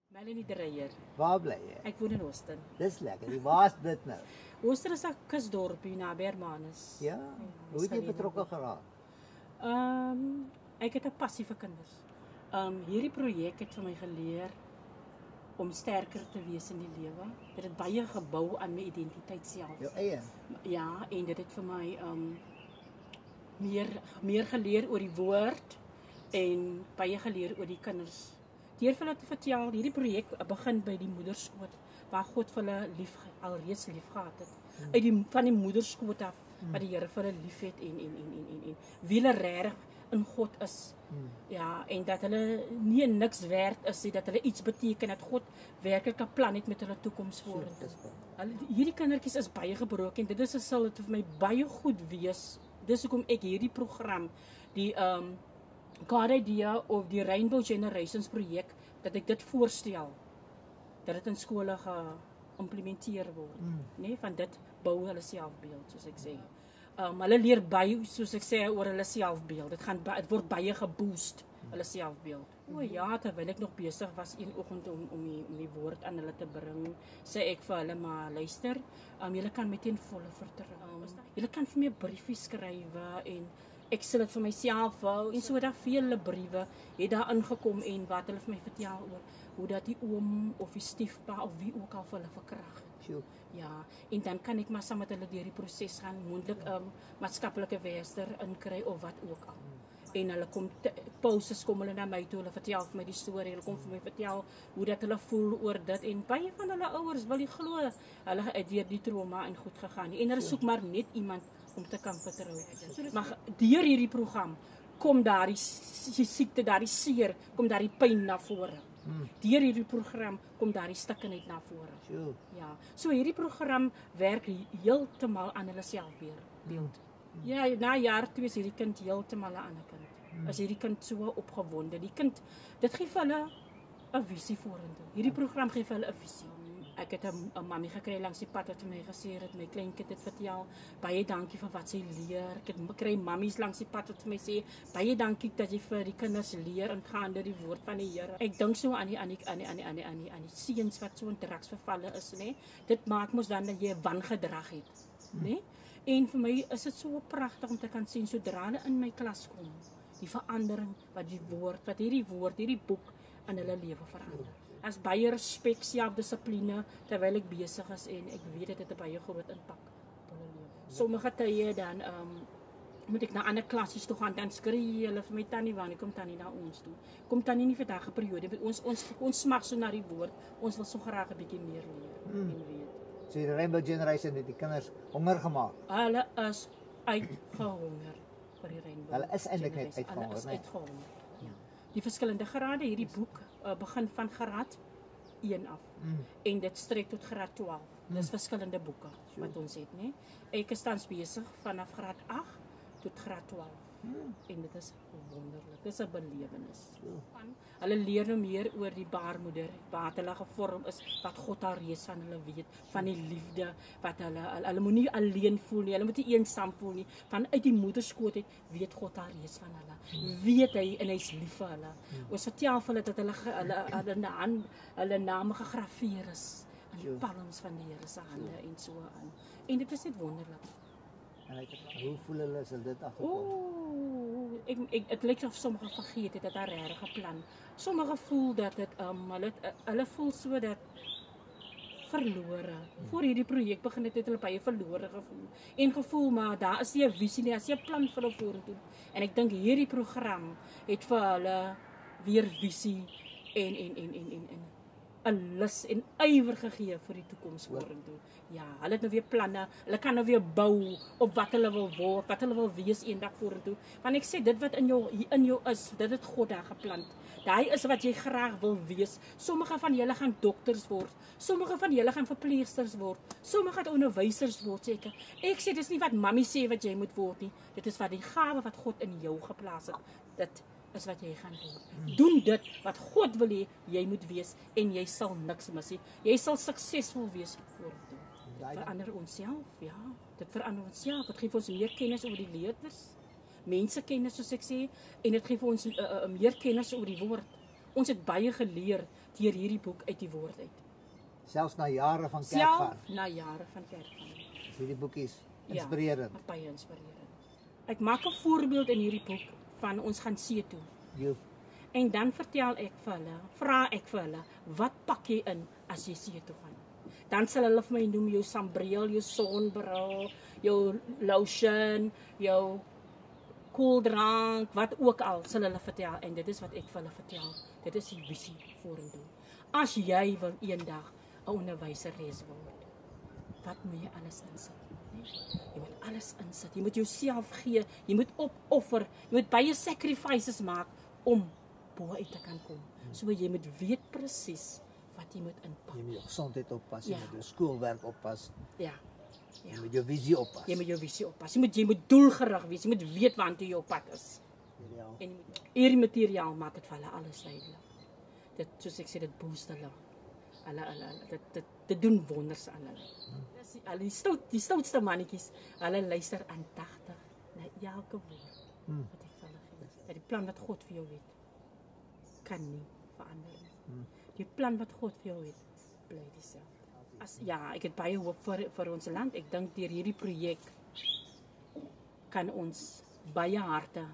Melanie de Reyer. Waar bly jy? Ek woon in Oosten. Dis lekker. Waar is dit nou? Oosten is 'n kusdorpie naby Hermanus. Ja. Hoe het jy betrokke geraak? Ek het 'n passie vir kinders. Hierdie projek het vir my geleer om sterker te wees in die lewe. Dit het baie gebou aan my identiteit self. Jou eie. Ja, en dit het vir my meer geleer oor die woord en baie geleer oor die kinders. Deur vir hulle te vertel, hierdie projek begin by die moederskoot waar God vir hulle alreeds lief gehad het. Van die moederskoot af wat die Here vir hulle liefhet en wie hulle regtig in God is. Ja, en dat hulle nie niks werd is nie, dat hulle iets beteken, dat God werklik 'n plan het met hulle toekoms vorentoe. Hierdie kindertjies is baie gebroken. Dit is sal dit vir my baie goed wees. Dis hoekom ek hierdie program, die God Idea of die Rainbow Generations projek, dat ek dit voorstel, dat dit in skole geïmplementeer word. Nee, van dit bou hulle selfbeeld, soos ek sê. Hulle leer baie, soos ek sê, oor hulle selfbeeld. Dit word baie geboost, hulle selfbeeld. O ja, terwyl ek nog besig was een oggend om die woord aan hulle te bring, sê ek vir hulle, maar luister, julle kan met 'n volle vertroue. Julle kan vir my 'n briefie skrywe en ek sal dit vir myself hou en so dat vele briewe het daar ingekom en wat hulle vir my vertel oor hoe dat die oom of die stiefpa of wie ook al vir hulle verkrag het. Ja, en dan kan ek maar saam met hulle deur die proses gaan, moontlik maatskaplike werker inkry of wat ook al. En hulle kom pauses kom hulle na my toe, hulle vertel vir my die storie, hulle kom vir my vertel hoe dat hulle voel oor dit en baie van hulle ouers wil nie glo hulle het weer die trauma en goed gegaan nie en hulle soek maar net iemand om te kan vertrou. Maar deur hierdie program kom daardie siekte, daardie seer, kom daardie pyn na vore. Deur hierdie program kom daardie stikkenheid na vore. Ja, so hierdie program werk heeltemal aan hulle selfbeeld. Ja, na jaar 2 is hierdie kind heeltemal 'n ander kind. As hierdie kind so opgewonde, die kind, dit gee vir hulle 'n visie vorentoe. Hierdie program gee vir hulle 'n visie. Ek het 'n mammie gekry langs die pad wat vir my gesê het, my kleinkind het vertel, baie dankie vir wat sy leer. Ek het kry mammies langs die pad wat vir my sê, baie dankie dat jy vir die kinders leer en gaan deur die woord van die Here. Ek dink so aan die seuns wat so in drugsvervalle is, nê. Dit maak mos dan dat jy 'n wangedrag het, nê. En vir my is dit so pragtig om te kan sien sodra hulle in my klas kom, die verandering wat hierdie boek in hulle lewe verander. As baie respek, selfdissipline terwyl ek besig is en ek weet dit het 'n baie groot impak op hulle lewe. Sommige tye dan moet ek na ander klassies toe gaan, dan skree hulle vir my tannie, wanneer kom tannie na ons toe? Kom tannie nie vir daardie periode, ons smag so na die woord, ons wil so graag 'n bietjie meer leer en weet. So die Rainbow Generation het die kinders honger gemaak. Hulle is uitgehonger vir die Rainbow. Hulle is eintlik net uitgehonger, Ja. Die verskillende grade, hierdie boek begin van graad 1 af. En dit strek tot graad 12. Dis verskillende boeke wat ons het, né? Ek is tans besig vanaf graad 8 tot graad 12. En dit is wonderlik. Dit is 'n belewenis. Hulle leer nou meer oor die baarmoeder, wat hulle gevorm is, wat God al reeds van hulle weet, van die liefde, wat hulle moenie alleen voel nie, hulle moet nie eensaam voel nie. Vanuit die moederskoot het weet God al reeds van hulle. Weet hy en hy's lief vir hulle. Ons vertel vir hulle dat hulle name gegraveer is in die palms van die Here se hande en so aan. En dit is net wonderlik. Hoe voel hulle as hulle dit agterkom? Dit lyk of sommige vergeet het dat daar regtig 'n plan. Sommige voel dat dit hulle voel so dat verlore. Voor hierdie projek begin het hulle baie verlore gevoel. En gevoel maar daar is nie 'n visie nie, as jy 'n plan vir hulle vorentoe. En ek dink hierdie program het vir hulle weer visie en 'n lus en ywer gegee vir die toekoms vorentoe. Ja, hulle het nou weer planne, hulle kan nou weer bou op wat hulle wil word, wat hulle wil wees eendag vorentoe. Want ek sê dit wat in jou is, dit het God daar geplant. Daai is wat jy graag wil wees. Sommige van julle gaan dokters word, sommige van julle gaan verpleegsters word, sommige gaan onderwysers word seker. Ek sê dis nie wat mammie sê wat jy moet word nie. Dit is wat die gawe wat God in jou geplaas het. Dit is wat jy gaan doen. Doen dit wat God wil hê jy moet wees en jy sal niks mis nie. Jy sal suksesvol wees vorentoe. Dit verander onsself, ja. Dit verander onsself. Dit gee vir ons meer kennis oor die leerders, mense kennis soos ek sê, en dit gee vir ons meer kennis oor die woord. ons het baie geleer deur hierdie boek uit die woord uit. Selfs na jare van kerk Self gaan. na jare van kerk gaan. Hierdie boek is inspirerend. Ja, baie inspirerend. Ek maak 'n voorbeeld in hierdie boek van ons gaan see toe. Jy En dan vertel ek vir hulle, vra ek vir hulle, wat pak jy in as jy see toe gaan? Dan sal hulle vir my noem jou sambreel, jou sonbril, jou lotion, jou koeldrank, wat ook al sal hulle vertel en dit is wat ek vir hulle vertel. Dit is die visie vorentoe. As jy wil eendag 'n onderwyseres word, wat moet jy alles insit? Jy moet alles insit. Jy moet jouself gee, jy moet opoffer, jy moet baie sacrifices maak om bo uit te kan kom. So jy moet weet presies wat jy moet inpak. moet jou gesondheid oppas, jy Ja. moet jou skoolwerk oppas, Ja. jy moet jou visie oppas. Jy moet jou visie oppas. Jy moet doelgerig wees. Jy moet weet waartoe jy op pad is. Ideaal. En hierdie materiaal maak dit vir hulle alles duidelik. Dit soos ek sê, dit boost hulle. Dit doen wonders aan hulle. Dis die stoutste mannetjies, hulle luister aandagtig na elke woord wat ek vir hulle gee. Dat die plan wat God vir jou het, kan nie verander nie. Die plan wat God vir jou het, bly dieselfde. Ja, ek het baie hoop vir ons land. Ek dink deur hierdie projek kan ons baie harte